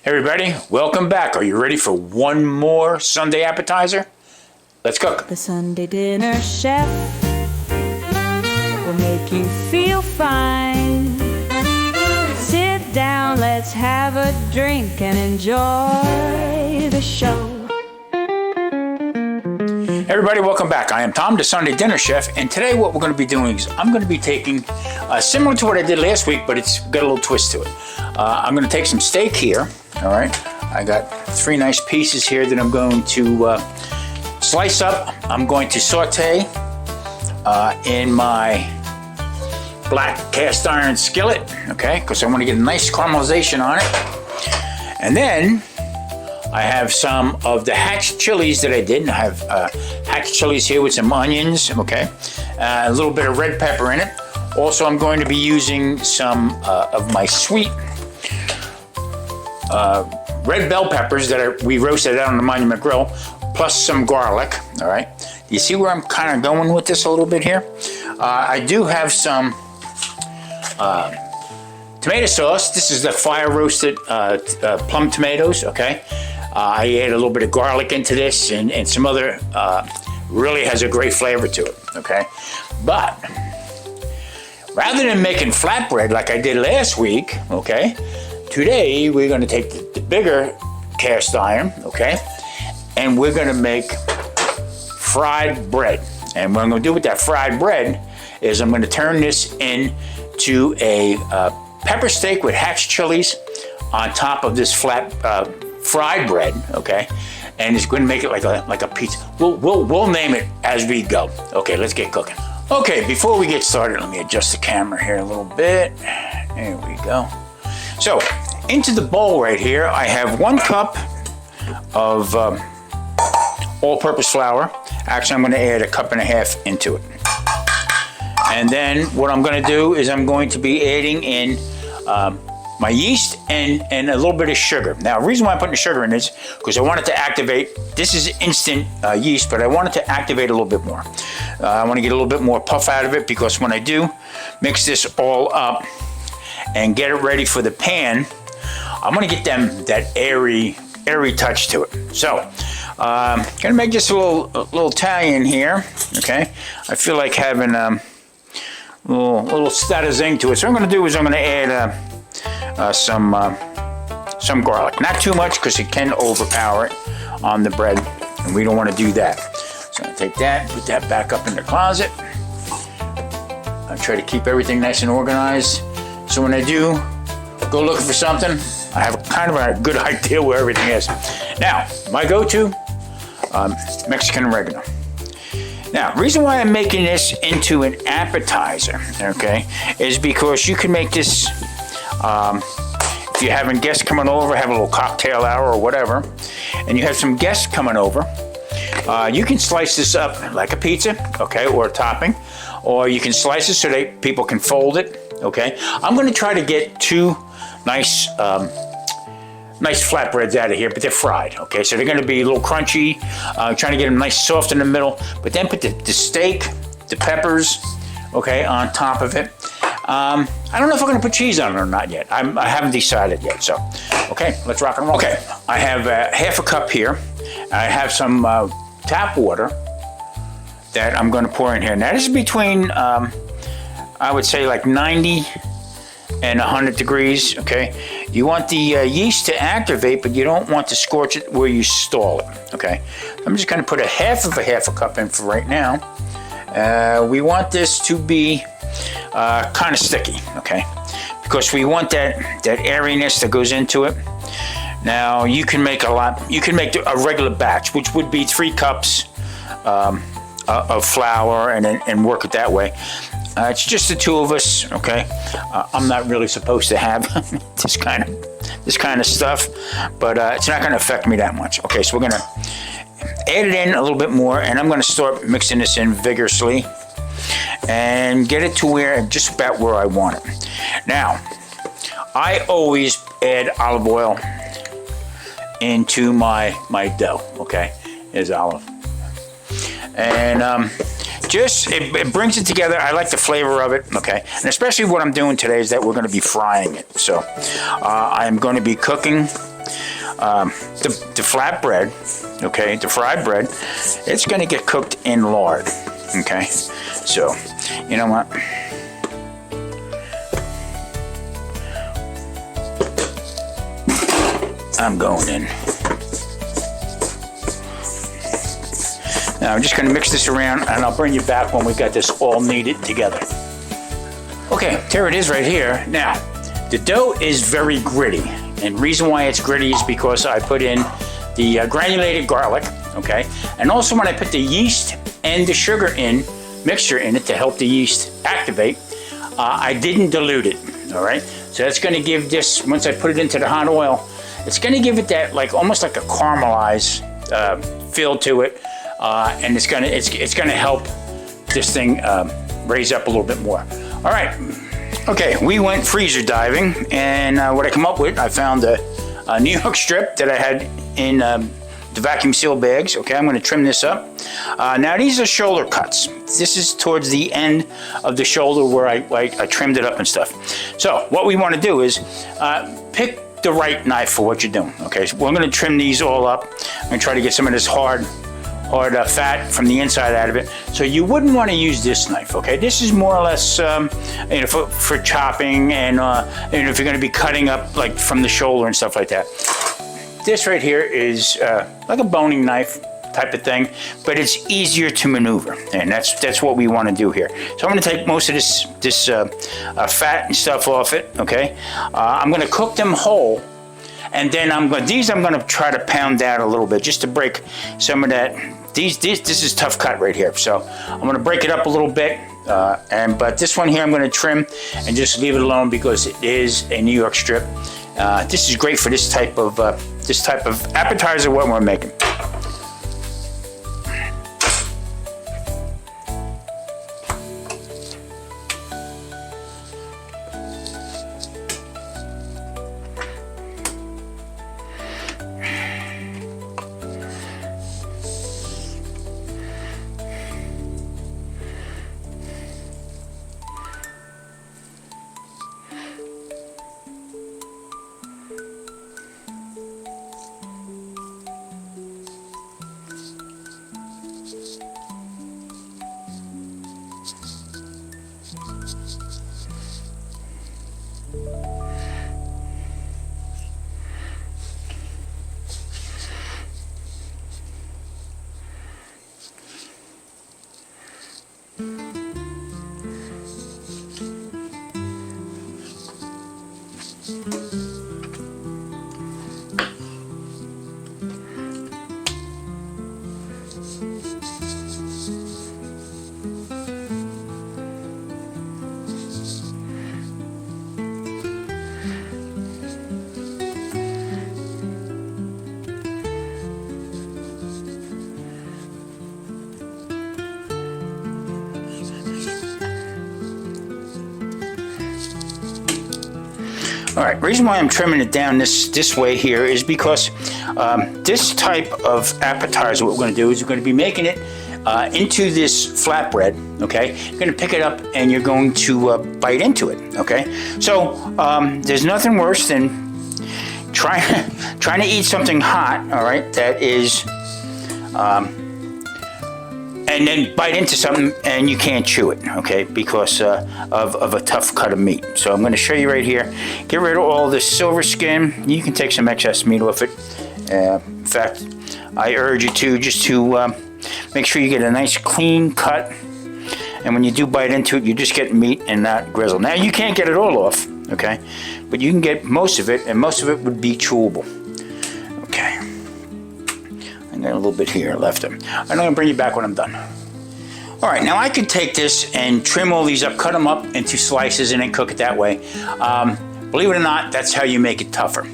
Everybody, welcome back. Are you ready for one more Sunday appetizer? Let's cook. The Sunday dinner chef will make you feel fine. Sit down, let's have a drink and enjoy the show. Everybody, welcome back. I am Tom, the Sunday dinner chef, and today what we're going to be doing is I'm going to be taking, similar to what I did last week, but it's got a little twist to it. I'm going to take some steak here, all right? I got 3 nice pieces here that I'm going to slice up. I'm going to saute in my black cast iron skillet, okay? Because I want to get a nice caramelization on it. And then I have some of the hatch chilies that I did. I have hatch chilies here with some onions, okay? A little bit of red pepper in it. Also, I'm going to be using some of my sweet red bell peppers that we roasted out on the Monument Grill, plus some garlic, all right? You see where I'm kind of going with this a little bit here? I do have some tomato sauce. This is the fire roasted plum tomatoes, okay? I add a little bit of garlic into this and some other, really has a great flavor to it, okay? But rather than making flatbread like I did last week, okay, today we're gonna take the bigger cast iron, okay, and we're gonna make fried bread. And what I'm gonna do with that fried bread is I'm gonna turn this into a pepper steak with hatch chilies on top of this flat fried bread, okay? And it's going to make it like a pizza. We'll name it as we go. Okay, let's get cooking. Okay, before we get started, let me adjust the camera here a little bit. There we go. So, into the bowl right here, I have 1 cup of all-purpose flour. Actually, I'm going to add 1.5 cups into it. And then what I'm going to do is I'm going to be adding in my yeast and a little bit of sugar. Now, the reason why I'm putting the sugar in is because I want it to activate. This is instant yeast, but I want it to activate a little bit more. I want to get a little bit more puff out of it because when I do mix this all up and get it ready for the pan, I'm going to get that airy touch to it. So, gonna make this a little Italian here. Okay, I feel like having a little status zing to it. So what I'm going to do is I'm going to add some garlic. Not too much because it can overpower it on the bread, and we don't want to do that. So I'm going to take that, put that back up in the closet. I try to keep everything nice and organized. So when I do go looking for something, I have kind of a good idea where everything is. Now, my go-to, Mexican oregano. Now, the reason why I'm making this into an appetizer, okay, is because you can make this, if you're having guests coming over, have a little cocktail hour or whatever, and you have some guests coming over, you can slice this up like a pizza, okay, or a topping, or you can slice it so that people can fold it, okay. I'm going to try to get 2 nice flatbreads out of here, but they're fried, okay? So they're gonna be a little crunchy, trying to get them nice soft in the middle, but then put the steak, the peppers, okay, on top of it. I don't know if I'm gonna put cheese on it or not yet. I haven't decided yet, so, okay, let's rock and roll. Okay, I have 1/2 cup here. I have some tap water that I'm gonna pour in here. Now this is between, I would say like 90 and 100 degrees, okay? You want the yeast to activate, but you don't want to scorch it where you stall it, okay? I'm just gonna put 1/2 cup in for right now. We want this to be kind of sticky, okay? Because we want that airiness that goes into it. Now, you can make a regular batch, which would be 3 cups of flour and work it that way. It's just the 2 of us, okay? I'm not really supposed to have this kind of stuff, but it's not going to affect me that much. Okay, so we're going to add it in a little bit more, and I'm going to start mixing this in vigorously and get it to just about where I want it. Now, I always add olive oil into my dough, okay? Here's olive. And it brings it together. I like the flavor of it, okay? And especially what I'm doing today is that we're going to be frying it. So I'm going to be cooking The flatbread, okay, the fried bread, it's going to get cooked in lard, okay? So, you know what? I'm going in. Now I'm just going to mix this around, and I'll bring you back when we got this all kneaded together. Okay, there it is right here. Now, the dough is very gritty, and the reason why it's gritty is because I put in the granulated garlic, okay? And also when I put the yeast and the sugar mixture in it to help the yeast activate, I didn't dilute it, all right? So that's going to give this, once I put it into the hot oil, it's going to give it that almost like a caramelized feel to it, and it's going to help this thing raise up a little bit more. All right, okay, we went freezer diving, and what I come up with, I found a New York strip that I had in the vacuum seal bags. Okay, I'm going to trim this up. Now these are shoulder cuts. This is towards the end of the shoulder where I trimmed it up and stuff. So what we want to do is pick the right knife for what you're doing. Okay, so we're going to trim these all up. I'm going to try to get some of this hard fat from the inside out of it. So you wouldn't want to use this knife. Okay, this is more or less for chopping, and if you're going to be cutting up like from the shoulder and stuff like that. This right here is like a boning knife type of thing, but it's easier to maneuver, and that's what we want to do here. So I'm going to take most of this fat and stuff off it. Okay, I'm going to cook them whole, and then I'm going to try to pound out a little bit just to break some of that. This is tough cut right here, so I'm going to break it up a little bit. But this one here I'm going to trim and just leave it alone because it is a New York strip. This is great for this type of appetizer what we're making. All right, reason why I'm trimming it down this way here is because this type of appetizer, what we're going to do is we're going to be making it into this flatbread, okay? You're going to pick it up and you're going to bite into it, okay? So there's nothing worse than trying to eat something hot, all right, that is, and then bite into something and you can't chew it, okay, because of a tough cut of meat. So I'm going to show you right here. Get rid of all the silver skin. You can take some excess meat off it. In fact, I urge you to just to make sure you get a nice clean cut. And when you do bite into it, you just get meat and not grizzle. Now you can't get it all off, okay, but you can get most of it, and most of it would be chewable. Okay. I got a little bit here left. I'm going to bring you back when I'm done. All right, now I could take this and trim all these up, cut them up into slices, and then cook it that way. Believe it or not, that's how you make it tougher.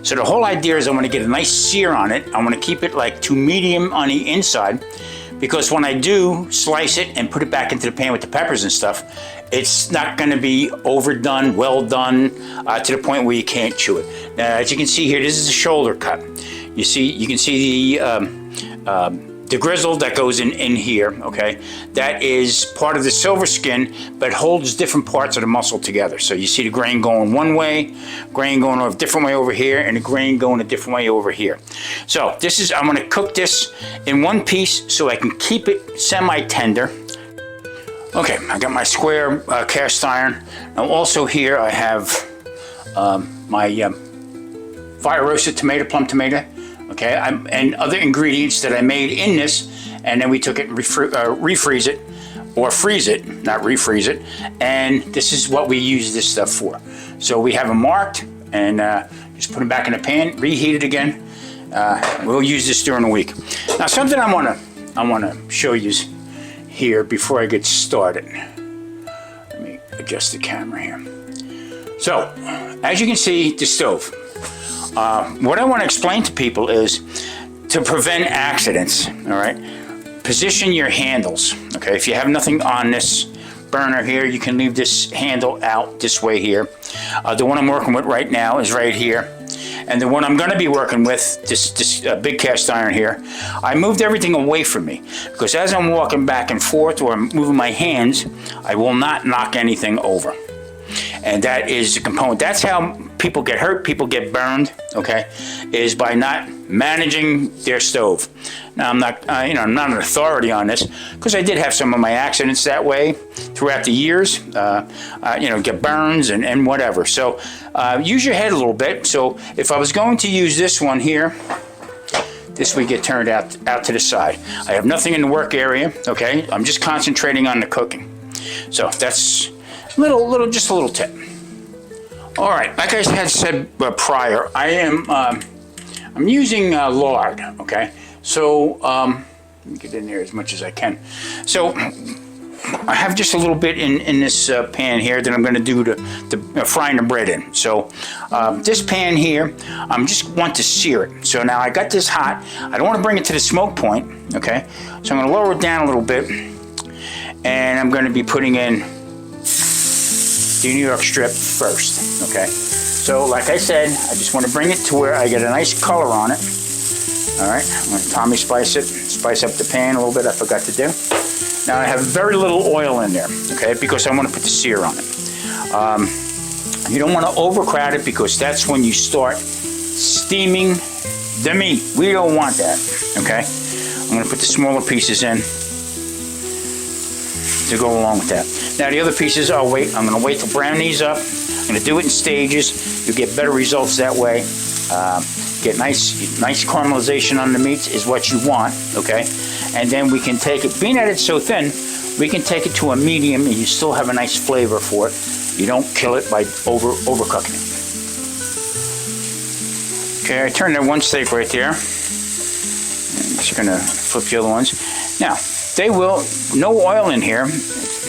So the whole idea is I want to get a nice sear on it. I want to keep it like to medium on the inside, because when I do slice it and put it back into the pan with the peppers and stuff, it's not going to be overdone, well done, to the point where you can't chew it. Now, as you can see here, this is a shoulder cut. You can see the the grizzle that goes in here, okay, that is part of the silver skin, but holds different parts of the muscle together. So you see the grain going one way, grain going a different way over here, and the grain going a different way over here. So this is, I'm gonna cook this in one piece so I can keep it semi-tender. Okay, I got my square cast iron. Now also here I have my fire roasted tomato, plum tomato. Okay, and other ingredients that I made in this, and then we took it and refreeze it, or freeze it, not refreeze it, and this is what we use this stuff for. So we have them marked, and just put them back in the pan, reheat it again. We'll use this during the week. Now something I wanna show you here before I get started. Let me adjust the camera here. So, as you can see, the stove. What I want to explain to people is to prevent accidents, all right? Position your handles, okay? If you have nothing on this burner here, you can leave this handle out this way here. The one I'm working with right now is right here. And the one I'm going to be working with, this big cast iron here, I moved everything away from me because as I'm walking back and forth or I'm moving my hands, I will not knock anything over. And that is the component. That's how people get hurt, people get burned, okay, is by not managing their stove. Now, I'm not, I'm not an authority on this because I did have some of my accidents that way throughout the years, get burns and whatever. So use your head a little bit. So if I was going to use this one here, this would get turned out to the side. I have nothing in the work area, okay? I'm just concentrating on the cooking. So that's just a little tip. All right, like I had said prior, I'm using lard, okay? So let me get in there as much as I can. So I have just a little bit in this pan here that I'm going to do the frying the bread in. So this pan here, I just want to sear it. So now I got this hot. I don't want to bring it to the smoke point, okay? So I'm going to lower it down a little bit, and I'm going to be putting in the New York strip first, okay? So like I said, I just want to bring it to where I get a nice color on it. All right, I'm going to Tommy spice up the pan a little bit. I forgot to do. Now I have very little oil in there, okay, because I want to put the sear on it. You don't want to overcrowd it because that's when you start steaming the meat. We don't want that, okay? I'm going to put the smaller pieces in to go along with that. Now the other pieces, I'm going to wait to brown these up. I'm going to do it in stages. You'll get better results that way. Get nice caramelization on the meats is what you want, okay? And then we can take it, being that it's so thin, we can take it to a medium and you still have a nice flavor for it. You don't kill it by overcooking it. Okay, I turned that one steak right there. I'm just going to flip the other ones. Now, they will, no oil in here.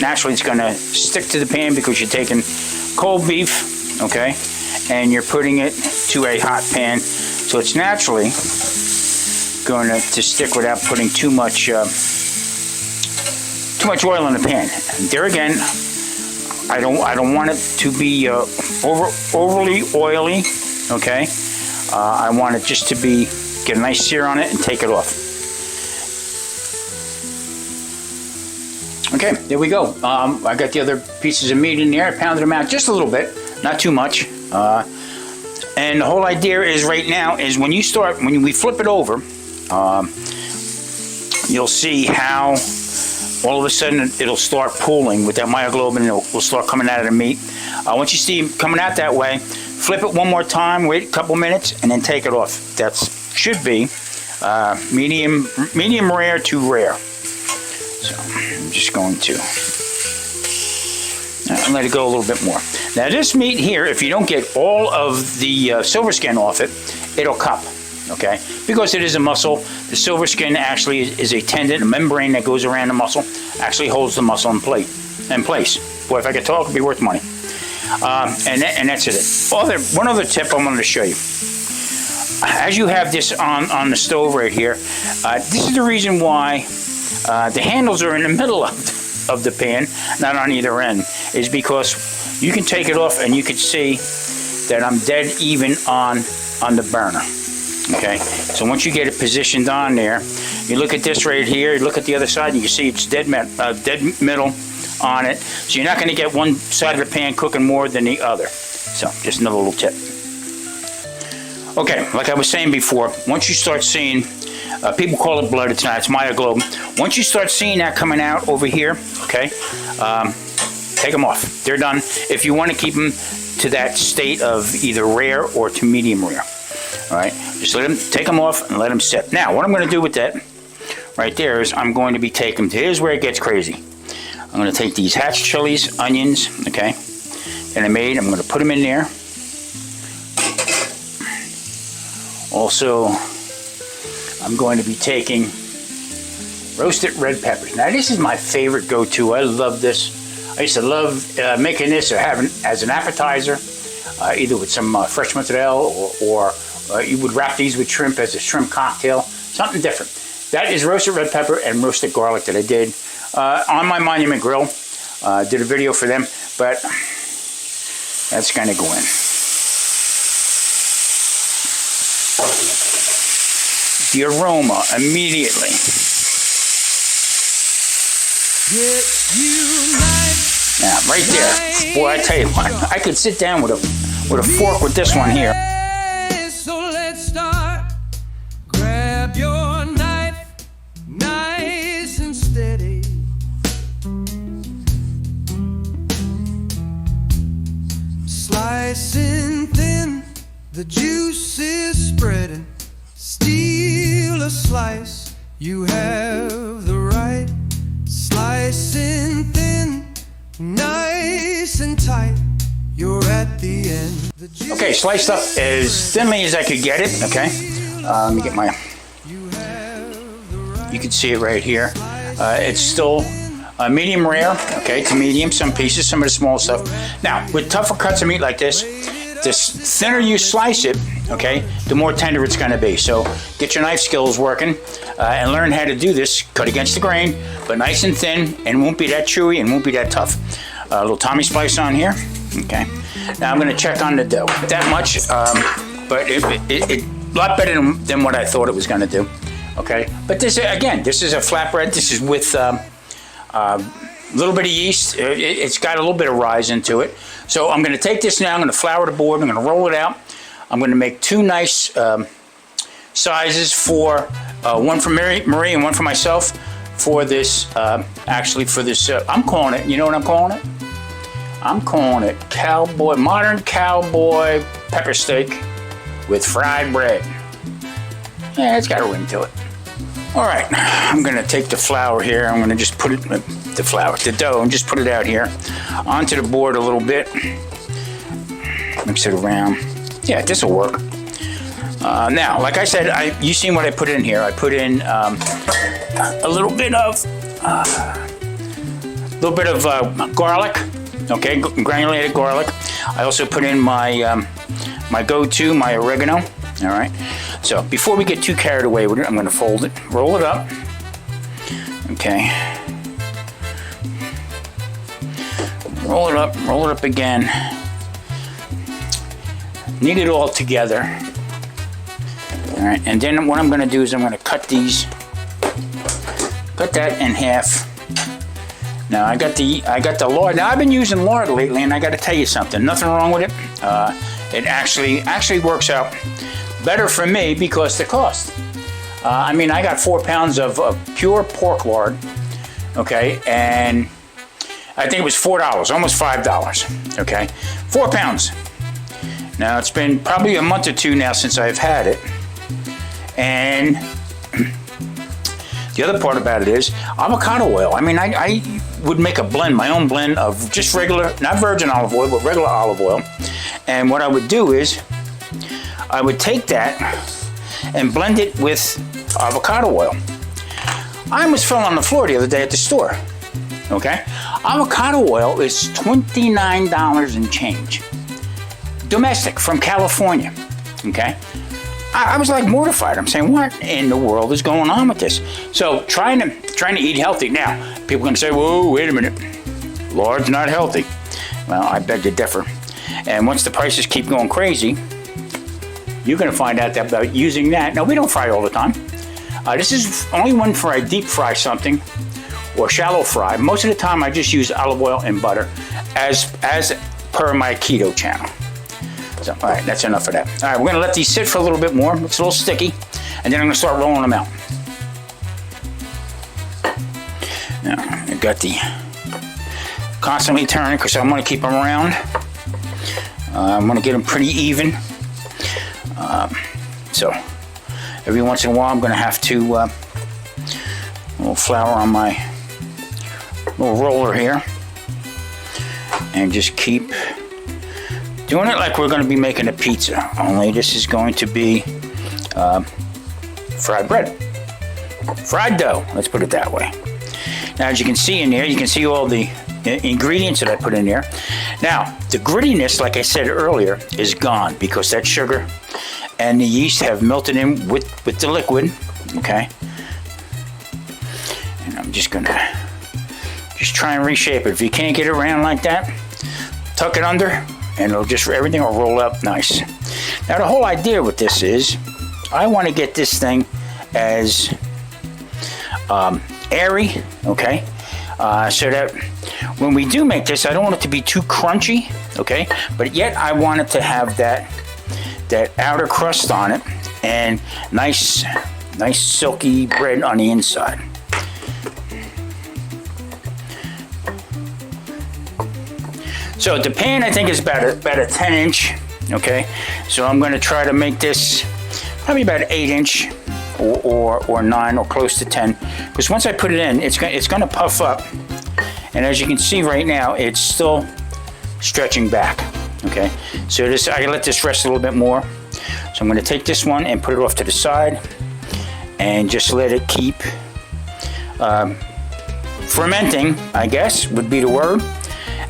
Naturally, it's going to stick to the pan because you're taking cold beef, okay, and you're putting it to a hot pan, so it's naturally going to stick without putting too much oil in the pan. And there again, I don't want it to be overly oily, okay. I want it just to get a nice sear on it and take it off. Okay, there we go. I got the other pieces of meat in there. I pounded them out just a little bit, not too much. And the whole idea is right now is when we flip it over, you'll see how all of a sudden it'll start pooling with that myoglobin. It will start coming out of the meat. Once you see it coming out that way, flip it one more time, wait a couple minutes, and then take it off. That should be medium rare to rare. So I'm just going to let it go a little bit more. Now this meat here, if you don't get all of the silver skin off it, it'll cup, okay? Because it is a muscle. The silver skin actually is a tendon, a membrane that goes around the muscle, actually holds the muscle in place. Boy, if I could talk, it'd be worth money. And that's it. One other tip I wanted to show you. As you have this on the stove right here, this is the reason why the handles are in the middle of the pan, not on either end, is because you can take it off and you can see that I'm dead even on the burner. Okay, so once you get it positioned on there, you look at this right here, you look at the other side, and you see it's dead middle on it. So you're not going to get one side of the pan cooking more than the other. So just another little tip. Okay, like I was saying before, once you start seeing, people call it blood, it's not, it's myoglobin. Once you start seeing that coming out over here, okay, take them off. They're done. If you want to keep them to that state of either rare or to medium rare. All right, just take them off and let them sit. Now, what I'm going to do with that right there is I'm going to be taking, here's where it gets crazy. I'm going to take these hatch chilies, onions, okay, that I made. I'm going to put them in there. Also, I'm going to be taking roasted red peppers. Now, this is my favorite go-to. I love this. I used to love making this or having as an appetizer, either with some fresh mozzarella or you would wrap these with shrimp as a shrimp cocktail, something different. That is roasted red pepper and roasted garlic that I did on my Monument Grill. Did a video for them, but that's going to go in. The aroma immediately. Now, right there, boy, I tell you what, I could sit down with a fork with this one here. So let's start. Grab your knife, nice and steady. Slicing thin, the juice is spreading. Steal a slice, you have the right. Slicing thin, nice and tight, you're at the end. Okay, sliced up as thinly as I could get it, okay? Let me get my, you can see it right here. It's still medium rare, okay, to medium, some pieces, some of the small stuff. Now, with tougher cuts of meat like this, the thinner you slice it, okay, the more tender it's going to be. So get your knife skills working and learn how to do this. Cut against the grain, but nice and thin, and won't be that chewy and won't be that tough. A little Tommy slice on here, okay. Now I'm going to check on the dough. That much, but it a lot better than what I thought it was going to do, okay. But this, again, this is a flatbread. This is with a little bit of yeast. It's got a little bit of rise into it. So I'm going to take this now, I'm going to flour the board, I'm going to roll it out. I'm going to make two nice sizes for one for Marie and one for myself for this, actually for this, I'm calling it, you know what I'm calling it? I'm calling it modern cowboy pepper steak with fried bread. Yeah, it's got a ring to it. All right, I'm going to take the flour here. I'm going to just put it, the dough, and just put it out here onto the board a little bit. Mix it around. Yeah, this will work. Now, like I said, you seen what I put in here. I put in a little bit of garlic, okay, granulated garlic. I also put in my my go-to, my oregano. All right. So before we get too carried away with it, I'm going to fold it, roll it up. Okay. Roll it up again. Knead it all together. All right, and then what I'm going to do is I'm going to cut that in half. Now I got the lard. Now I've been using lard lately, and I got to tell you something. Nothing wrong with it. It actually works out better for me because the cost. I mean, I got 4 pounds of pure pork lard. Okay, and I think it was $4, almost $5. Okay, 4 pounds. Now it's been probably a month or two now since I've had it, and the other part about it is avocado oil. I mean, I would make a blend, my own blend of just regular, not virgin olive oil, but regular olive oil. And what I would do is I would take that and blend it with avocado oil. I almost fell on the floor the other day at the store. Okay, avocado oil is $29 and change. Domestic from California. Okay, I was like mortified. I'm saying, what in the world is going on with this? So trying to eat healthy. Now, people are going to say, whoa, wait a minute. Lard's not healthy. Well, I beg to differ. And once the prices keep going crazy, you're going to find out about using that. Now, we don't fry all the time. This is only one for I deep fry something or shallow fry. Most of the time, I just use olive oil and butter as per my keto channel. So, all right, that's enough of that. All right, we're going to let these sit for a little bit more. It's a little sticky, and then I'm going to start rolling them out. Now, I've got the constantly turning because I want to keep them around. I want to get them pretty even. So every once in a while I'm going to have to a little flour on my little roller here and just keep doing it like we're going to be making a pizza, only this is going to be fried bread. Fried dough, let's put it that way. Now, as you can see in there, you can see all the ingredients that I put in there. Now, the grittiness, like I said earlier, is gone because that sugar and the yeast have melted in with the liquid, okay? And I'm just gonna try and reshape it. If you can't get it around like that, tuck it under and everything will roll up nice. Now, the whole idea with this is I want to get this thing as airy, okay? So that when we do make this, I don't want it to be too crunchy, okay? But yet I want it to have that outer crust on it and nice silky bread on the inside. So the pan, I think, is about a 10-inch, okay? So I'm going to try to make this probably about 8-inch or 9 or close to 10, because once I put it in, it's going to puff up, and as you can see right now, it's still stretching back. Okay, so I can let this rest a little bit more. So I'm going to take this one and put it off to the side and just let it keep fermenting, I guess would be the word.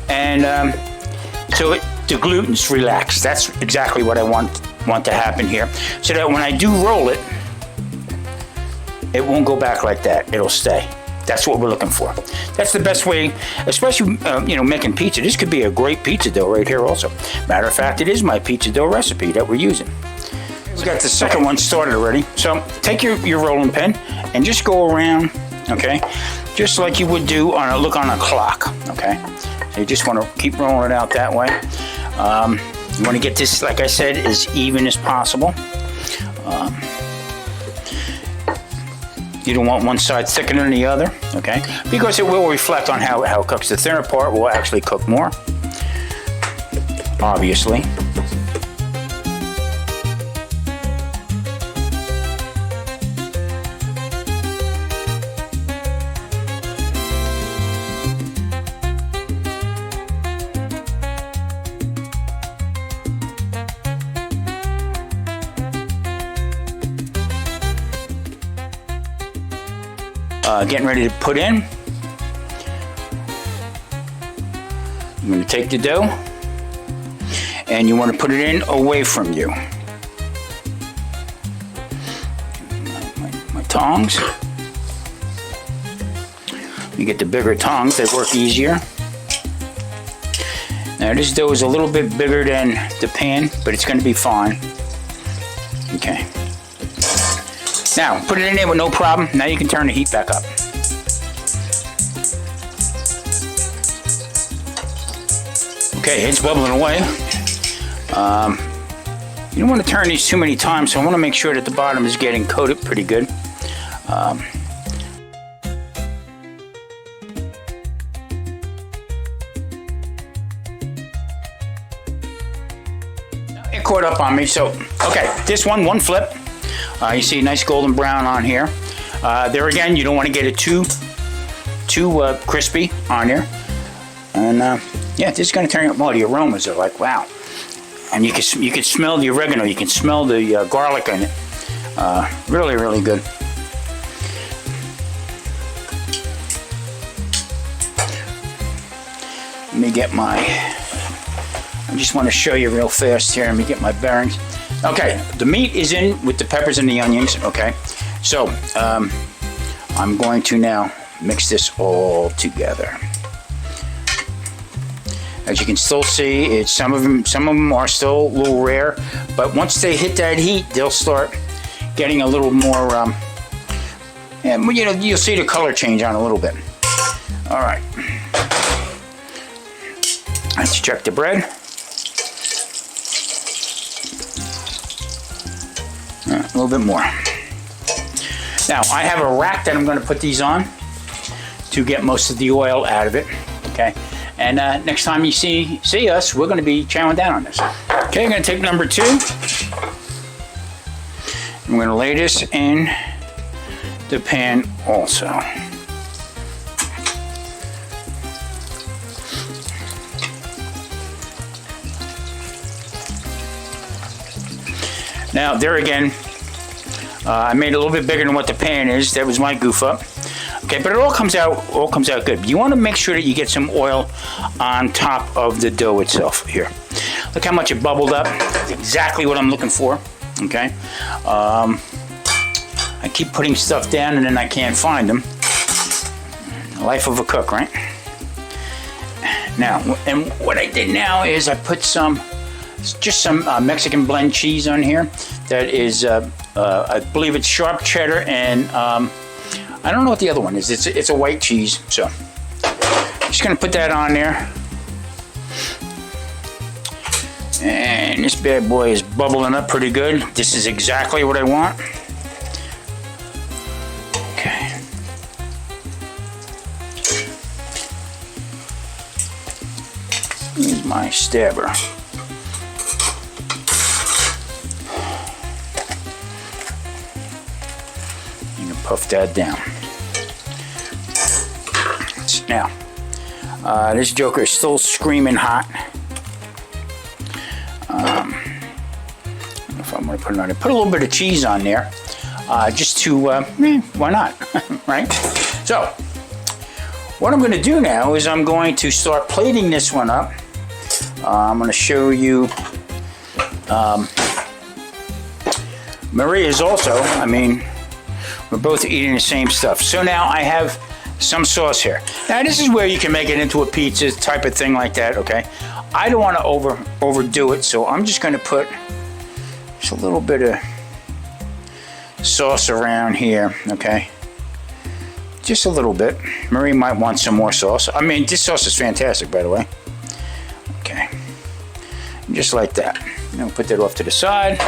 And so the gluten's relaxed. That's exactly what I want to happen here, so that when I do roll it, it won't go back like that. It'll stay. That's what we're looking for. That's the best way, especially making pizza. This could be a great pizza dough right here also. Matter of fact, it is my pizza dough recipe that we're using. We've got the second one started already. So take your rolling pin and just go around, okay? Just like you would do on a clock, okay? So you just want to keep rolling it out that way. You want to get this, like I said, as even as possible. You don't want one side thicker than the other, okay? Because it will reflect on how it cooks. The thinner part will actually cook more, obviously. Getting ready to put in. I'm going to take the dough and you want to put it in away from you. My tongs. You get the bigger tongs, they work easier. Now this dough is a little bit bigger than the pan, but it's going to be fine. Okay. Now, put it in there with no problem. Now you can turn the heat back up. Okay, it's bubbling away. You don't want to turn these too many times, so I want to make sure that the bottom is getting coated pretty good. It caught up on me, so, okay, this one flip. You see a nice golden brown on here. There again, you don't want to get it too crispy on there. And yeah, this is going to turn out. Well, the aromas are like, wow. And you can smell the oregano. You can smell the garlic in it. Really, really good. Let me get I just want to show you real fast here. Let me get my bearings. Okay, the meat is in with the peppers and the onions, okay? So, I'm going to now mix this all together. As you can still see, it's some of them are still a little rare, but once they hit that heat, they'll start getting a little more. And you know, you'll see the color change on a little bit. All right, let's check the bread. A little bit more. Now I have a rack that I'm going to put these on to get most of the oil out of it. Okay. And next time you see us, we're going to be chowing down on this. Okay, I'm going to take number 2. I'm going to lay this in the pan also. Now, there again, I made it a little bit bigger than what the pan is. That was my goof up. Okay, but it all comes out good. You want to make sure that you get some oil on top of the dough itself here. Look how much it bubbled up. That's exactly what I'm looking for. Okay. I keep putting stuff down and then I can't find them. Life of a cook, right? Now, and what I did now is I put some Mexican blend cheese on here. That is, I believe it's sharp cheddar and I don't know what the other one is. It's a white cheese. So I'm just gonna put that on there. And this bad boy is bubbling up pretty good. This is exactly what I want. Okay. Here's my stabber. You can puff that down. Now, this joker is still screaming hot. I don't know if I'm going to put it on there. Put a little bit of cheese on there, just to, why not, right? So, what I'm going to do now is I'm going to start plating this one up. I'm going to show you. Maria is also, I mean, we're both eating the same stuff. So now I have some sauce here. Now this is where you can make it into a pizza type of thing like that, okay? I don't want to overdo it, so I'm just going to put just a little bit of sauce around here, okay? Just a little bit. Marie might want some more sauce. I mean, this sauce is fantastic, by the way. Okay. Just like that. I'll put that off to the side.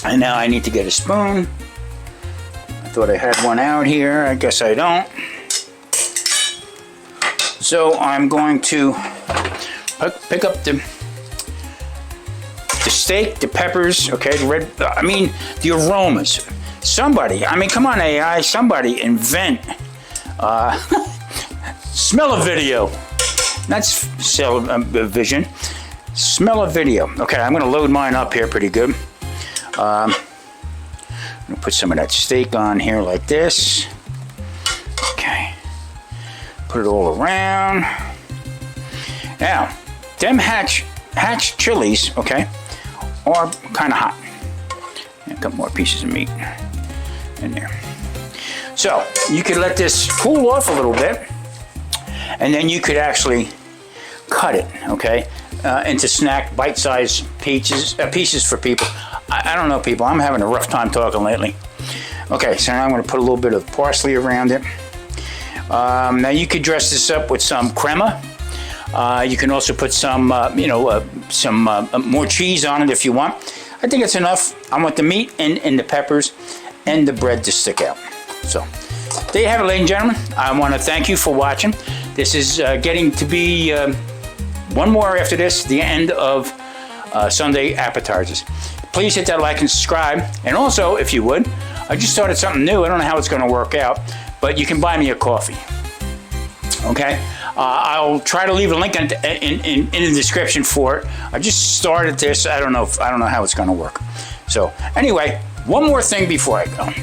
And now I need to get a spoon. I thought I had one out here. I guess I don't. So I'm going to pick up the steak, the peppers, okay, the red, I mean, the aromas. Somebody, I mean, come on AI, somebody invent, smell a video. Not sell a vision, smell a video. Okay, I'm gonna load mine up here pretty good. I'm gonna put some of that steak on here like this. Okay. Put it all around. Now, them hatch chilies, okay, are kind of hot. A couple more pieces of meat in there. So you could let this cool off a little bit, and then you could actually cut it, okay, into snack bite-sized pieces for people. I don't know, people. I'm having a rough time talking lately. Okay, so now I'm going to put a little bit of parsley around it. Now you could dress this up with some crema. You can also put some, more cheese on it if you want. I think it's enough. I want the meat and the peppers and the bread to stick out. So there you have it, ladies and gentlemen. I want to thank you for watching. This is getting to be one more after this, the end of Sunday appetizers. Please hit that like and subscribe. And also, if you would, I just started something new. I don't know how it's going to work out, but you can buy me a coffee. Okay? I'll try to leave a link in the description for it. I just started this. I don't know how it's going to work. So anyway, one more thing before I go.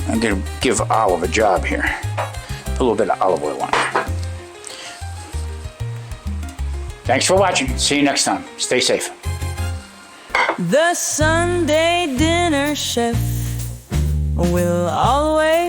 I'm going to give Olive a job here. Put a little bit of olive oil on it. Thanks for watching. See you next time. Stay safe. The Sunday dinner chef will always